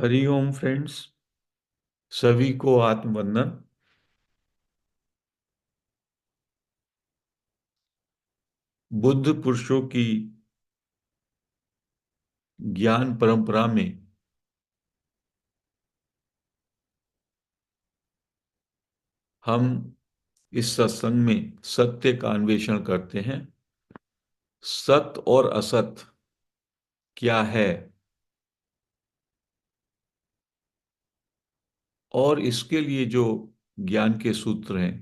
हरि ओम friends. सभी को आत्मवंदन। बुद्ध पुरुषों की ज्ञान परंपरा में हम इस सत्संग में सत्य का अन्वेषण करते हैं। सत्य और असत क्या है, और इसके लिए जो ज्ञान के सूत्र हैं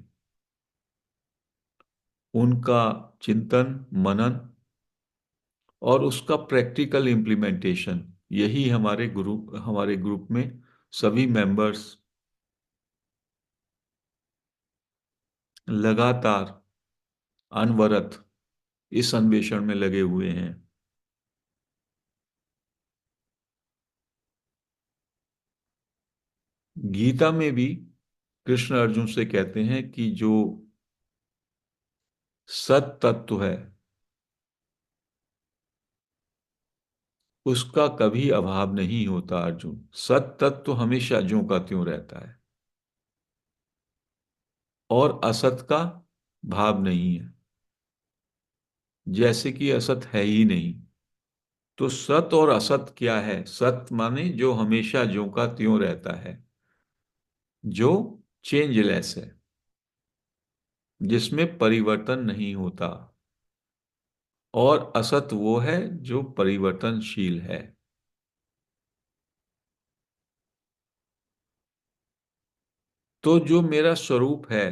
उनका चिंतन मनन और उसका प्रैक्टिकल इम्प्लीमेंटेशन, यही हमारे ग्रुप में सभी मेंबर्स लगातार अनवरत इस अन्वेषण में लगे हुए हैं। गीता में भी कृष्ण अर्जुन से कहते हैं कि जो सत तत्व है उसका कभी अभाव नहीं होता। अर्जुन, सत तत्व हमेशा ज्यों का त्यों रहता है और असत का भाव नहीं है, जैसे कि असत है ही नहीं। तो सत और असत क्या है? सत माने जो हमेशा ज्यों का त्यों रहता है, जो चेंजलेस है, जिसमें परिवर्तन नहीं होता। और असत वो है जो परिवर्तनशील है। तो जो मेरा स्वरूप है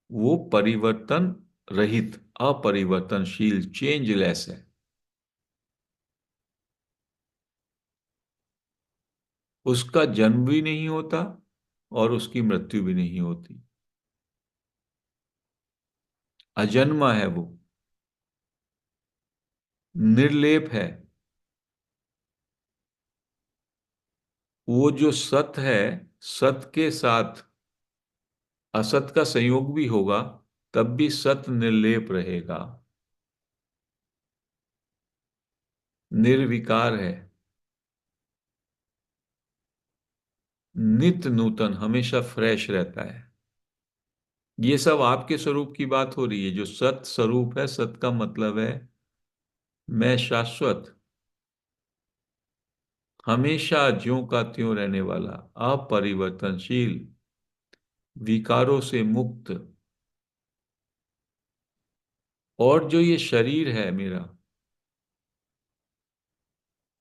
वो परिवर्तन रहित, अपरिवर्तनशील, चेंजलेस है। उसका जन्म भी नहीं होता और उसकी मृत्यु भी नहीं होती। अजन्मा है वो, निर्लेप है। वो जो सत है, सत के साथ असत का संयोग भी होगा तब भी सत निर्लेप रहेगा, निर्विकार है, नित्य नूतन, हमेशा फ्रेश रहता है। ये सब आपके स्वरूप की बात हो रही है। जो सत स्वरूप है, सत का मतलब है मैं शाश्वत, हमेशा ज्यों का त्यों रहने वाला, अपरिवर्तनशील, विकारों से मुक्त। और जो ये शरीर है मेरा,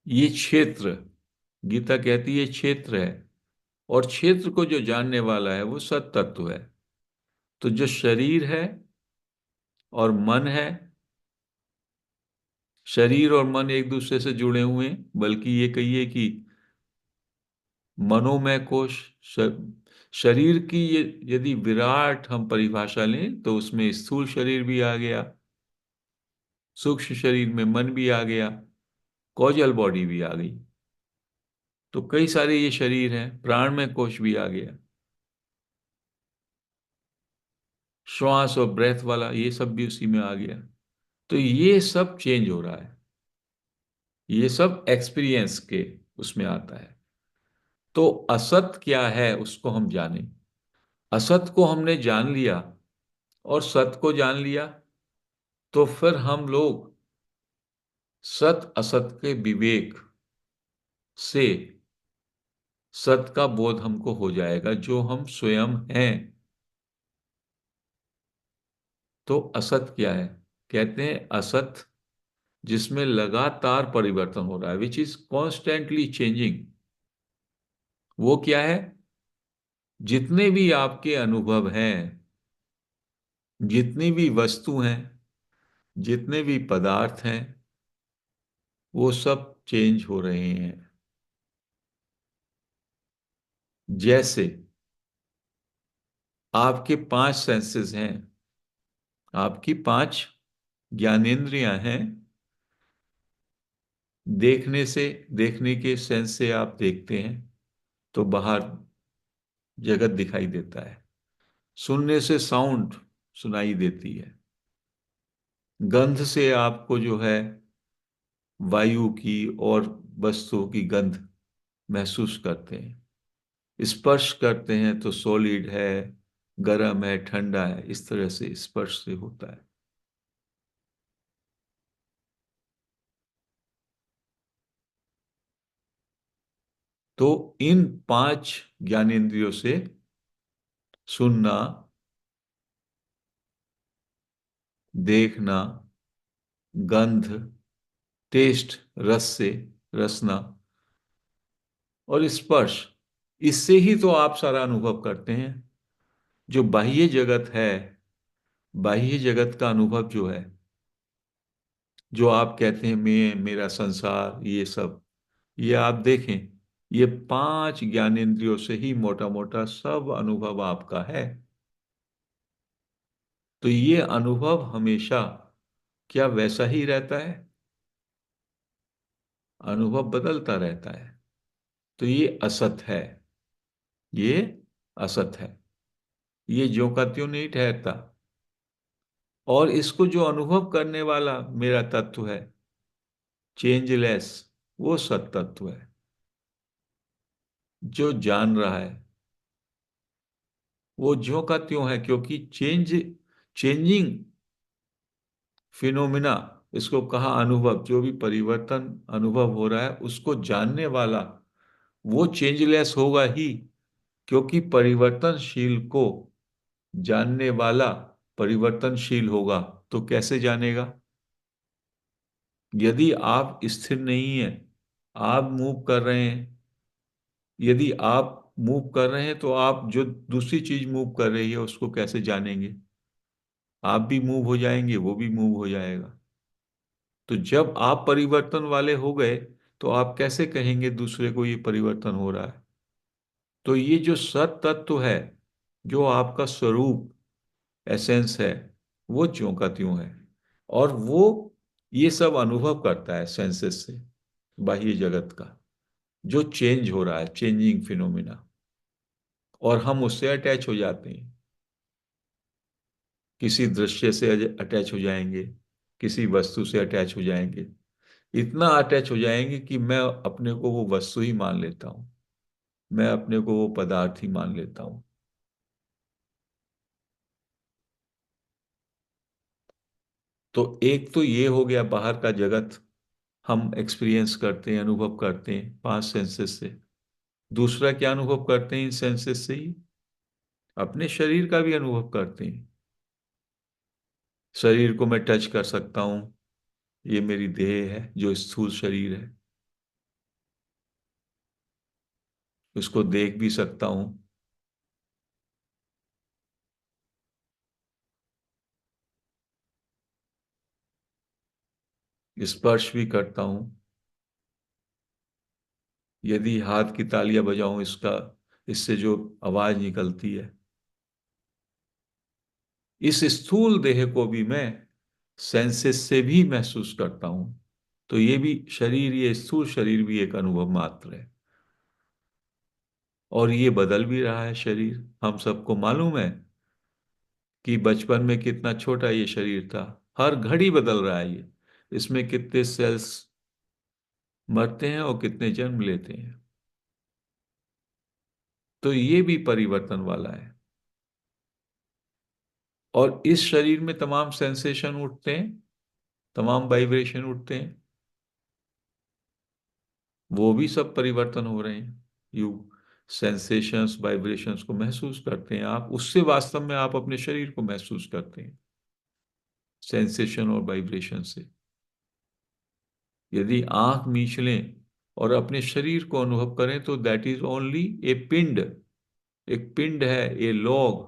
ये क्षेत्र, गीता कहती है क्षेत्र है, और क्षेत्र को जो जानने वाला है वो सत तत्व है। तो जो शरीर है और मन है, शरीर और मन एक दूसरे से जुड़े हुए हैं, बल्कि ये कहिए कि मनोमय कोश, शरीर की यदि विराट हम परिभाषा लें तो उसमें स्थूल शरीर भी आ गया, सूक्ष्म शरीर में मन भी आ गया, कॉजल बॉडी भी आ गई। तो कई सारे ये शरीर हैं, प्राणमय कोश भी आ गया, श्वास और ब्रेथ वाला ये सब भी उसी में आ गया। तो ये सब चेंज हो रहा है, ये सब एक्सपीरियंस के उसमें आता है। तो असत क्या है उसको हम जाने। असत को हमने जान लिया और सत को जान लिया, तो फिर हम लोग सत असत के विवेक से सत का बोध हमको हो जाएगा, जो हम स्वयं हैं। तो असत क्या है? कहते हैं असत जिसमें लगातार परिवर्तन हो रहा है, विच इज कॉन्स्टेंटली चेंजिंग। वो क्या है? जितने भी आपके अनुभव हैं, जितनी भी वस्तु हैं, जितने भी पदार्थ हैं, वो सब चेंज हो रहे हैं। जैसे आपके पांच सेंसेस हैं, आपकी पांच ज्ञानेंद्रियां हैं। देखने के सेंस से आप देखते हैं तो बाहर जगत दिखाई देता है। सुनने से साउंड सुनाई देती है। गंध से आपको जो है वायु की और वस्तुओं की गंध महसूस करते हैं। स्पर्श करते हैं तो सॉलिड है, गर्म है, ठंडा है, इस तरह से स्पर्श से होता है। तो इन पांच ज्ञानेंद्रियों से सुनना, देखना, गंध, टेस्ट, रस से रसना, और स्पर्श, इससे ही तो आप सारा अनुभव करते हैं। जो बाह्य जगत है, बाह्य जगत का अनुभव जो है, जो आप कहते हैं मैं, मेरा संसार, ये सब, ये आप देखें, ये पांच ज्ञानेंद्रियों से ही मोटा मोटा सब अनुभव आपका है। तो ये अनुभव हमेशा क्या वैसा ही रहता है? अनुभव बदलता रहता है। तो ये असत है, ये असत है, ये ज्यों का त्यों नहीं ठहरता। और इसको जो अनुभव करने वाला मेरा तत्व है, चेंजलेस, वो सत तत्व है। जो जान रहा है वो ज्यों का त्यों है, क्योंकि चेंजिंग फिनोमिना, इसको कहा अनुभव, जो भी परिवर्तन अनुभव हो रहा है उसको जानने वाला वो चेंजलेस होगा ही। क्योंकि परिवर्तनशील को जानने वाला परिवर्तनशील होगा, तो कैसे जानेगा? यदि आप स्थिर नहीं है, आप मूव कर रहे हैं, यदि आप मूव कर रहे हैं तो आप जो दूसरी चीज मूव कर रही है उसको कैसे जानेंगे? आप भी मूव हो जाएंगे, वो भी मूव हो जाएगा। तो जब आप परिवर्तन वाले हो गए तो आप कैसे कहेंगे दूसरे को ये परिवर्तन हो रहा है? तो ये जो सत तत्व है, जो आपका स्वरूप, एसेंस है, वो ज्यों का त्यों है। और वो ये सब अनुभव करता है सेंसेस से, बाह्य जगत का, जो चेंज हो रहा है, चेंजिंग फिनोमिना, और हम उससे अटैच हो जाते हैं। किसी दृश्य से अटैच हो जाएंगे, किसी वस्तु से अटैच हो जाएंगे, इतना अटैच हो जाएंगे कि मैं अपने को वो वस्तु ही मान लेता हूँ, मैं अपने को वो पदार्थ ही मान लेता हूँ। तो एक तो ये हो गया बाहर का जगत, हम एक्सपीरियंस करते हैं, अनुभव करते हैं पांच सेंसेस से। दूसरा क्या अनुभव करते हैं इन सेंसेस से ही? अपने शरीर का भी अनुभव करते हैं। शरीर को मैं टच कर सकता हूँ, ये मेरी देह है जो स्थूल शरीर है, उसको देख भी सकता हूँ। स्पर्श भी करता हूँ। यदि हाथ की तालियां बजाऊं, इसका, इससे जो आवाज निकलती है, इस स्थूल देह को भी मैं सेंसेस से भी महसूस करता हूं। तो ये भी शरीर, ये स्थूल शरीर भी एक अनुभव मात्र है। और ये बदल भी रहा है शरीर, हम सबको मालूम है कि बचपन में कितना छोटा ये शरीर था, हर घड़ी बदल रहा है ये। इसमें कितने सेल्स मरते हैं और कितने जन्म लेते हैं। तो ये भी परिवर्तन वाला है। और इस शरीर में तमाम सेंसेशन उठते हैं, तमाम वाइब्रेशन उठते हैं, वो भी सब परिवर्तन हो रहे हैं। यू सेंसेशंस, वाइब्रेशंस को महसूस करते हैं आप, उससे वास्तव में आप अपने शरीर को महसूस करते हैं, सेंसेशन और वाइब्रेशन से। यदि आंख मीच लें और अपने शरीर को अनुभव करें तो दैट इज ओनली ए पिंड, एक पिंड है, a log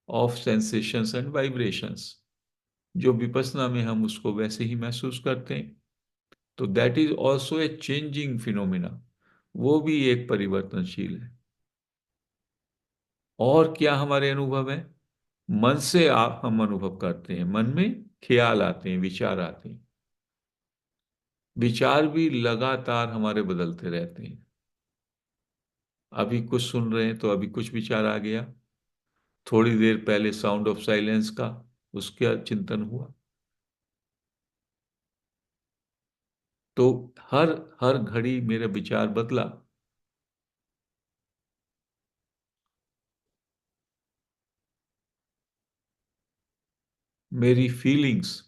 of sensations and vibrations. जो विपස්සना में हम उसको वैसे ही महसूस करते हैं। तो that is also a changing phenomena, वो भी एक परिवर्तनशील है। और क्या हमारे अनुभव है? मन से आप हम अनुभव करते हैं, मन में ख्याल आते हैं, विचार आते हैं। विचार भी लगातार हमारे बदलते रहते हैं। अभी कुछ सुन रहे हैं तो अभी कुछ विचार आ गया, थोड़ी देर पहले साउंड ऑफ साइलेंस का, उसका चिंतन हुआ। तो हर हर घड़ी मेरा विचार बदला। मेरी फीलिंग्स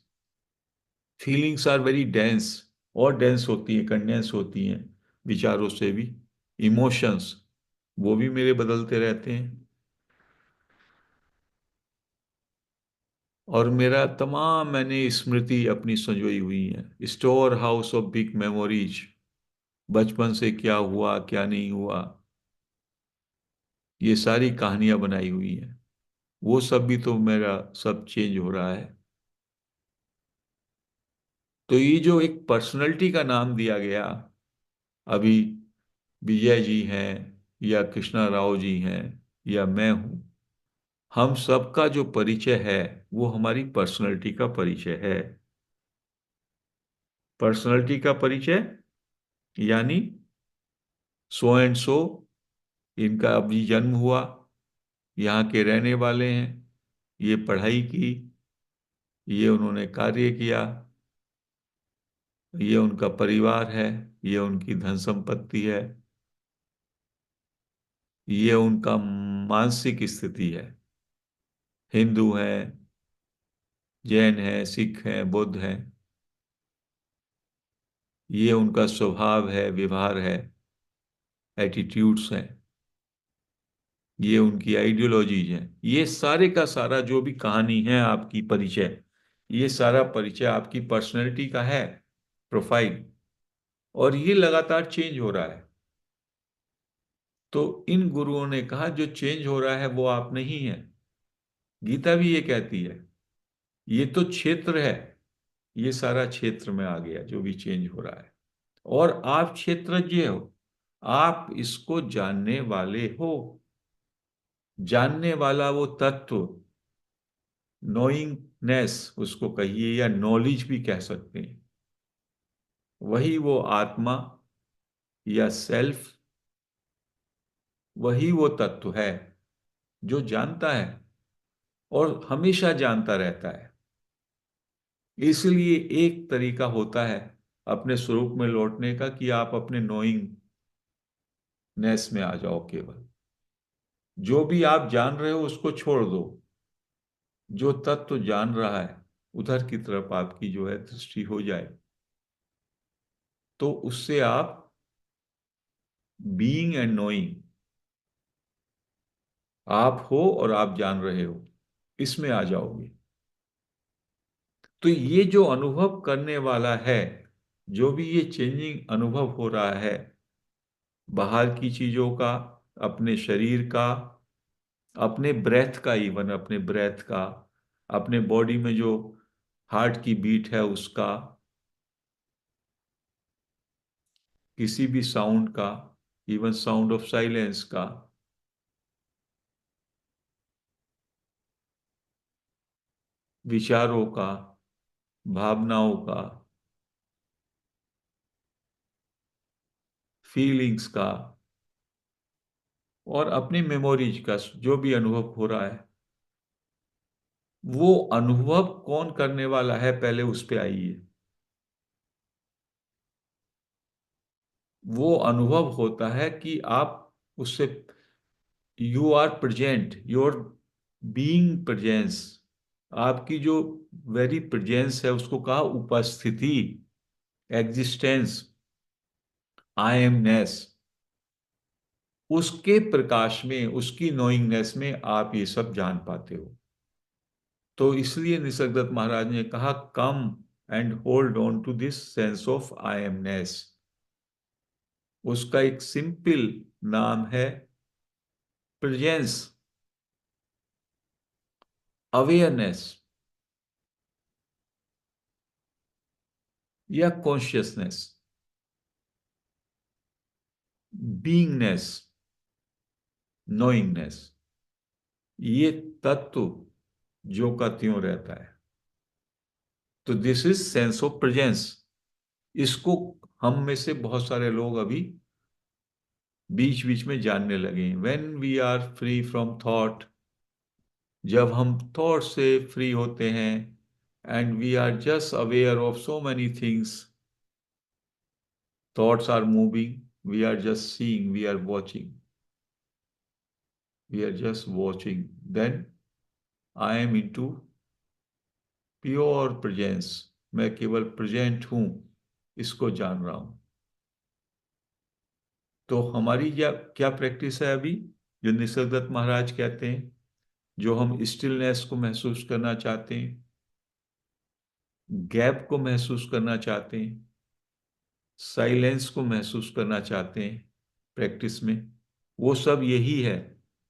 आर वेरी डेंस, और डेंस होती हैं, कंडेंस होती हैं विचारों से भी। इमोशंस, वो भी मेरे बदलते रहते हैं। और मेरा तमाम मैंने स्मृति अपनी संजोई हुई है, store house of big memories. बचपन से क्या हुआ क्या नहीं हुआ, ये सारी कहानियां बनाई हुई हैं। वो सब भी तो मेरा सब चेंज हो रहा है। तो ये जो एक पर्सनैलिटी का नाम दिया गया, अभी विजय जी हैं या कृष्णा राव जी हैं या मैं हूं, हम सबका जो परिचय है वो हमारी पर्सनैलिटी का परिचय है। पर्सनैलिटी का परिचय यानी सो एंड सो, इनका अभी जन्म हुआ, यहाँ के रहने वाले हैं, ये पढ़ाई की, ये उन्होंने कार्य किया, ये उनका परिवार है, ये उनकी धन संपत्ति है, ये उनका मानसिक स्थिति है। हिंदू हैं, जैन हैं, सिख हैं, बुद्ध हैं, ये उनका स्वभाव है, व्यवहार है, एटीट्यूड्स हैं, ये उनकी आइडियोलॉजीज हैं। ये सारे का सारा जो भी कहानी है आपकी परिचय, ये सारा परिचय आपकी पर्सनैलिटी का है, प्रोफाइल। और ये लगातार चेंज हो रहा है। तो इन गुरुओं ने कहा जो चेंज हो रहा है वो आप नहीं है। गीता भी ये कहती है, ये तो क्षेत्र है, ये सारा क्षेत्र में आ गया जो भी चेंज हो रहा है। और आप क्षेत्रज्ञ हो, आप इसको जानने वाले हो। जानने वाला वो तत्व, नोइंगनेस उसको कहिए या नॉलेज भी कह सकते हैं, वही वो आत्मा या सेल्फ, वही वो तत्व है जो जानता है और हमेशा जानता रहता है। इसलिए एक तरीका होता है अपने स्वरूप में लौटने का कि आप अपने नोइंगनेस में आ जाओ केवल। जो भी आप जान रहे हो उसको छोड़ दो। जो तत्व जान रहा है उधर की तरफ आपकी जो है दृष्टि हो जाए, तो उससे आप बीइंग एंड नोइंग, आप हो और आप जान रहे हो, इसमें आ जाओगे। तो ये जो अनुभव करने वाला है, जो भी ये चेंजिंग अनुभव हो रहा है, बाहर की चीजों का, अपने शरीर का, अपने ब्रेथ का, इवन अपने ब्रेथ का, अपने बॉडी में जो हार्ट की बीट है उसका, किसी भी साउंड का, इवन साउंड ऑफ साइलेंस का, विचारों का, भावनाओं का, फीलिंग्स का, और अपनी मेमोरीज का, जो भी अनुभव हो रहा है, वो अनुभव कौन करने वाला है पहले उस पे आइए। वो अनुभव होता है कि आप उससे, you are present, your being presence, आपकी जो वेरी प्रेजेंस है उसको कहा उपस्थिति, एग्जिस्टेंस, आई एमनेस, उसके प्रकाश में, उसकी नोइंगनेस में आप ये सब जान पाते हो। तो इसलिए निसर्गदत्त महाराज ने कहा, come and hold on to this sense of I amness. उसका एक सिंपल नाम है प्रेजेंस, अवेयरनेस या कॉन्शियसनेस, बीइंगनेस, नोइंगनेस। ये तत्व जो का त्यों रहता है। तो this is sense of presence. इसको हम में से बहुत सारे लोग अभी बीच बीच में जानने लगे हैं। When we are free from thought, जब हम थॉट से फ्री होते हैं, and we are just aware of so many things, thoughts are moving, we are just seeing, we are just watching, then I am into pure presence, मैं केवल present हूं, इसको जान रहा हूं। तो हमारी क्या क्या प्रैक्टिस है अभी, जो निसर्गदत्त महाराज कहते हैं, जो हम स्टिलनेस को महसूस करना चाहते हैं, गैप को महसूस करना चाहते हैं, साइलेंस को महसूस करना चाहते हैं प्रैक्टिस में, वो सब यही है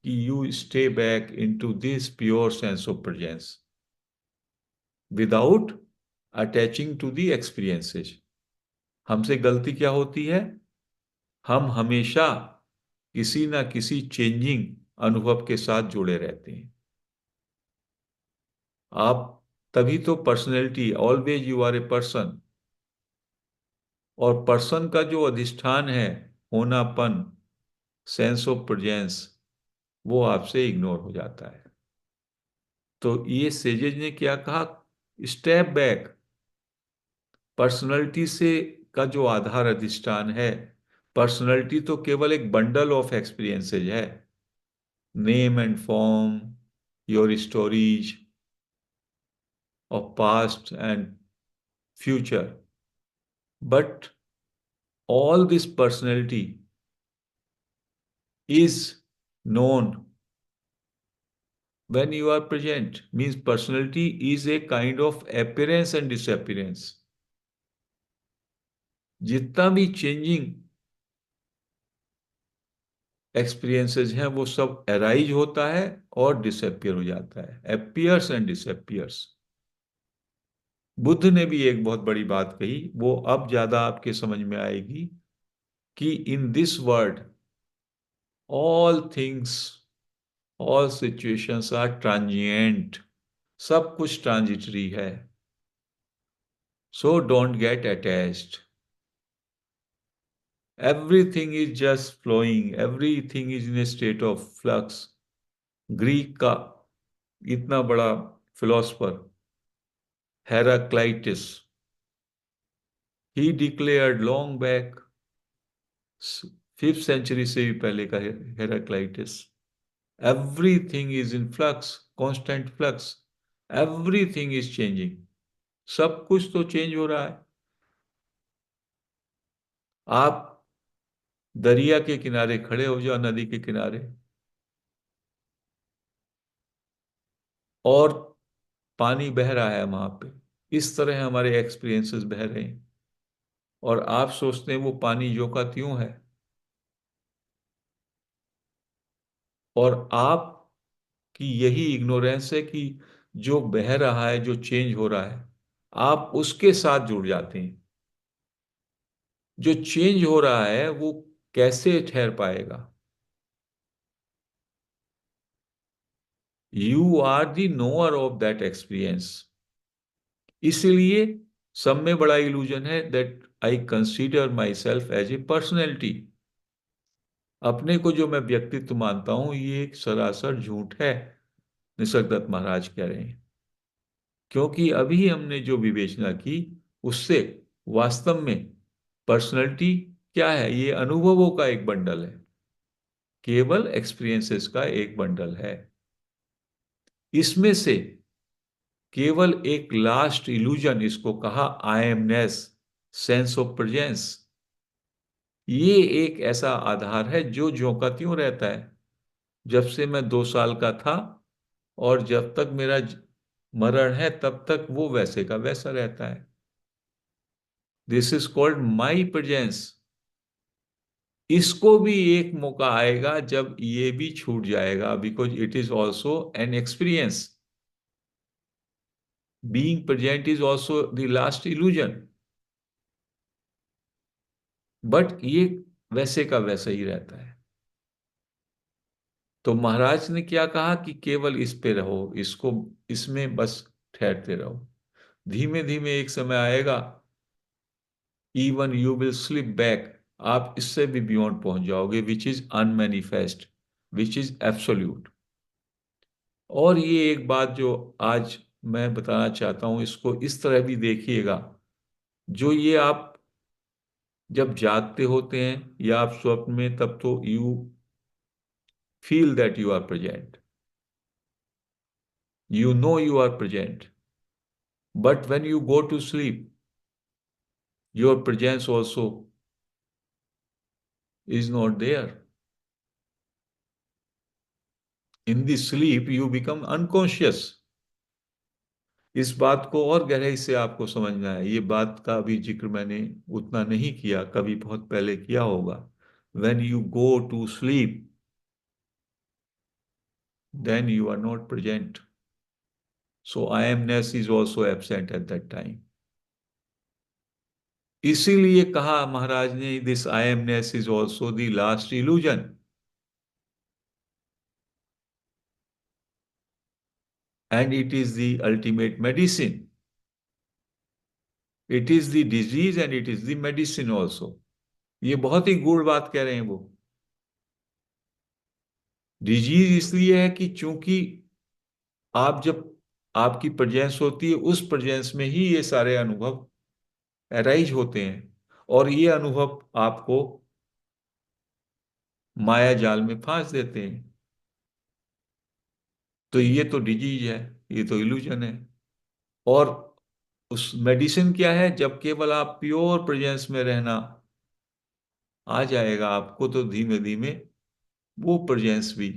कि you stay back into this pure sense of presence without attaching to the experiences. हमसे गलती क्या होती है, हम हमेशा किसी ना किसी चेंजिंग अनुभव के साथ जुड़े रहते हैं। आप तभी तो personality, always you are a person, और पर्सन का जो अधिष्ठान है, होनापन, सेंस ऑफ प्रेजेंस, वो आपसे इग्नोर हो जाता है। तो ये सेजेज ने क्या कहा, स्टेप बैक, पर्सनैलिटी से का जो आधार अधिष्ठान है, पर्सनैलिटी तो केवल एक बंडल ऑफ एक्सपीरियंसेज है, name and form, your stories of past and future. But all this personality is known when you are present. Means personality is a kind of appearance and disappearance. जितना भी changing experiences हैं वो सब arise होता है और disappear हो जाता है, अपीयर्स एंड डिसअपियर्स। बुद्ध ने भी एक बहुत बड़ी बात कही, वो अब ज्यादा आपके समझ में आएगी, कि in this world all things, all situations are transient, सब कुछ ट्रांजिटरी है। So don't get attached, everything is just flowing, everything is in a state of flux. Greek का इतना बड़ा philosopher Heraclitus, he declared long back, 5th century से भी पहले का Heraclitus, everything is in flux, constant flux, everything is changing, सब कुछ तो चेंज हो रहा है। आप दरिया के किनारे खड़े हो जाओ, नदी के किनारे, और पानी बह रहा है वहां पे, इस तरह हमारे एक्सपीरियंसेस बह रहे हैं, और आप सोचते हैं वो पानी जो का त्यों है, और आप की यही इग्नोरेंस है कि जो बह रहा है, जो चेंज हो रहा है, आप उसके साथ जुड़ जाते हैं। जो चेंज हो रहा है वो कैसे ठहर पाएगा? You are the knower of that experience. इसलिए सब में बड़ा इल्यूजन है that I consider my self as a personality. अपने को जो मैं व्यक्तित्व मानता हूं, ये एक सरासर झूठ है, निसर्गदत्त महाराज कह रहे हैं। क्योंकि अभी हमने जो विवेचना की, उससे वास्तव में पर्सनैलिटी क्या है, ये अनुभवों का एक बंडल है, केवल एक्सपीरियंसेस का एक बंडल है। इसमें से केवल एक लास्ट इल्यूजन, इसको कहा आई एमनेस, सेंस ऑफ प्रेजेंस, ये एक ऐसा आधार है जो ज्यों का त्यों रहता है, जब से मैं 2 साल का था, और जब तक मेरा मरण है तब तक वो वैसे का वैसा रहता है। This is called my presence. इसको भी एक मौका आएगा जब ये भी छूट जाएगा, because it is also an experience. Being present is also the last illusion, but ये वैसे का वैसा ही रहता है। तो महाराज ने क्या कहा कि केवल इस पे रहो, इसको, इसमें बस ठहरते रहो। धीमे धीमे एक समय आएगा, even you will slip back, आप इससे भी बियॉन्ड पहुंच जाओगे, which is unmanifest, which is absolute. और ये एक बात जो आज मैं बताना चाहता हूं, इसको इस तरह भी देखिएगा, जो ये आप जब जागते होते हैं या आप स्वप्न में, तब तो you feel that you are present, you know you are present. But when you go to sleep, your presence also is not there. In the sleep, you become unconscious. इस बात को और गहराई से आपको समझना है। ये बात का भी जिक्र मैंने उतना नहीं किया, कभी बहुत पहले किया होगा। When you go to sleep, then you are not present. So I amness is also absent at that time. इसीलिए कहा महाराज ने, this I MNIST is also the last illusion and it is the ultimate medicine. It is the disease and it is the medicine also. ये बहुत ही गूढ़ बात कह रहे हैं वो। डिजीज इसलिए है कि चूंकि आप जब आपकी प्रेजेंस होती है, उस प्रेजेंस में ही ये सारे अनुभव अराइज होते हैं, और ये अनुभव आपको माया जाल में फांस देते हैं। तो ये तो डिजीज है, ये तो इल्यूजन है। और उस मेडिसिन क्या है? जब केवल आप प्योर प्रेजेंस में रहना आ जाएगा आपको, तो धीमे धीमे वो प्रेजेंस भी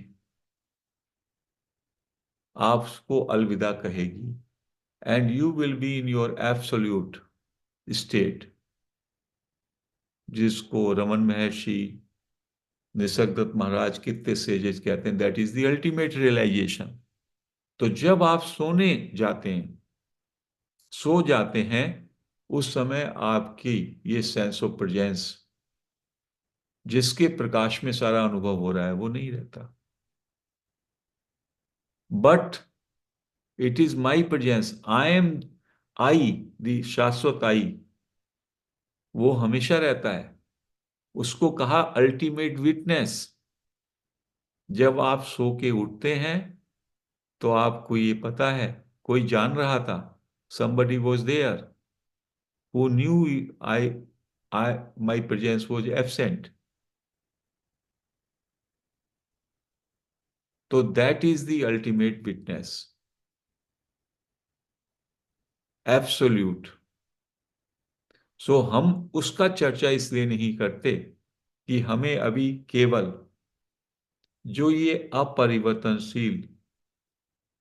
आपको अलविदा कहेगी, and you will be in your absolute state, जिसको रमन महर्षि, निसर्गदत्त महाराज, कितने सेजेस कहते हैं, that is the ultimate realisation. तो जब आप सोने जाते हैं, सो जाते हैं, उस समय आपकी ये सेंस ऑफ प्रेजेंस, जिसके प्रकाश में सारा अनुभव हो रहा है, वो नहीं रहता। But it is my presence, I am, I, the शाश्वत आई, वो हमेशा रहता है। उसको कहा अल्टीमेट विटनेस। जब आप सो के उठते हैं, तो आपको ये पता है, कोई जान रहा था, somebody was there who knew I my presence was absent. तो that is the ultimate witness, absolute. सो हम उसका चर्चा इसलिए नहीं करते कि हमें अभी केवल जो ये अपरिवर्तनशील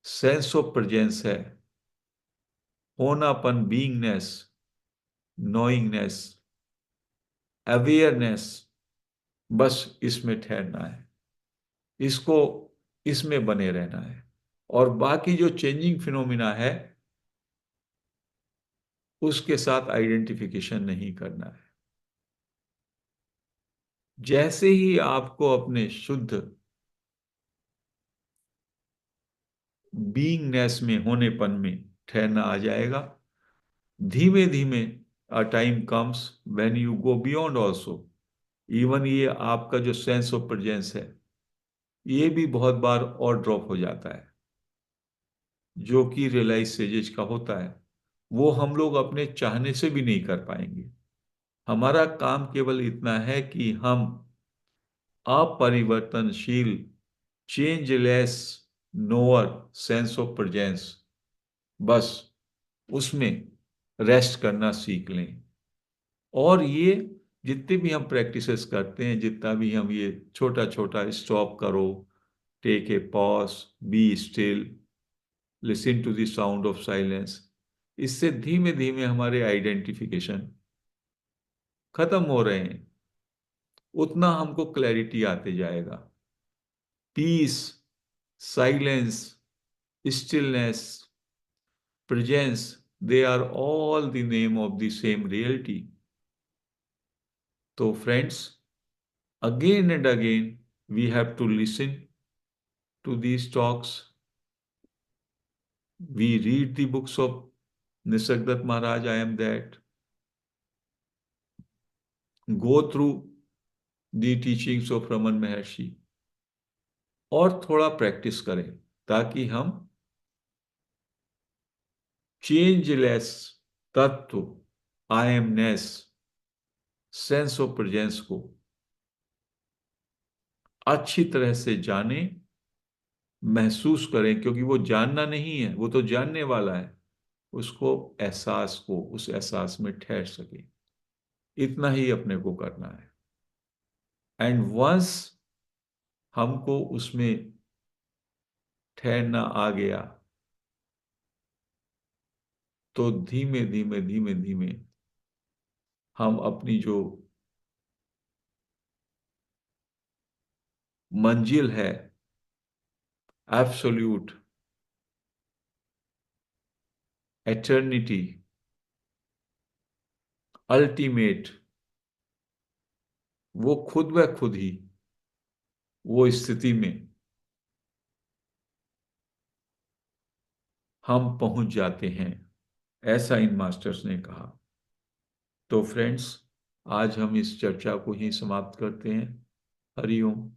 सेंस ऑफ प्रेजेंस है, होनापन, बीइंगनेस, नोइंगनेस, अवेयरनेस, बस इसमें ठहरना है, इसको इसमें बने रहना है, और बाकी जो चेंजिंग फिनोमिना है उसके साथ आइडेंटिफिकेशन नहीं करना है। जैसे ही आपको अपने शुद्ध बीइंगनेस में, होनेपन में ठहरना आ जाएगा, धीमे धीमे a time comes when you go beyond also. Even ये आपका जो सेंस ऑफ प्रेजेंस है, ये भी बहुत बार और ड्रॉप हो जाता है, जो कि रियलाइज स्टेजेस का होता है। वो हम लोग अपने चाहने से भी नहीं कर पाएंगे। हमारा काम केवल इतना है कि हम अपरिवर्तनशील, changeless knower sense of presence, बस उसमें रेस्ट करना सीख लें। और ये जितने भी हम प्रैक्टिसेस करते हैं, जितना भी हम ये छोटा छोटा स्टॉप करो, take a pause, be still, listen to the sound of silence, इससे धीमे धीमे हमारे आइडेंटिफिकेशन खत्म हो रहे हैं, उतना हमको क्लैरिटी आते जाएगा। Peace, silence, stillness, presence, they are all the name of the same reality. तो friends, again and again we have to listen to these talks. We read the books of Nisargadatta Maharaj, I am that, go through the teachings of Raman Maharshi, और थोड़ा practice करें, ताकि हम changeless तत्व, आई MNIST sense of presence को अच्छी तरह से जाने, महसूस करें, क्योंकि वो जानना नहीं है, वो तो जानने वाला है। उसको एहसास को उस एहसास में ठहर सके, इतना ही अपने को करना है। एंड वंस हमको उसमें ठहरना आ गया, तो धीमे धीमे धीमे धीमे हम अपनी जो मंजिल है, एब्सोल्यूट एटर्निटी, अल्टीमेट, वो खुद ब खुद ही वो स्थिति में हम पहुंच जाते हैं, ऐसा इन मास्टर्स ने कहा। तो फ्रेंड्स, आज हम इस चर्चा को ही समाप्त करते हैं। हरि ओम।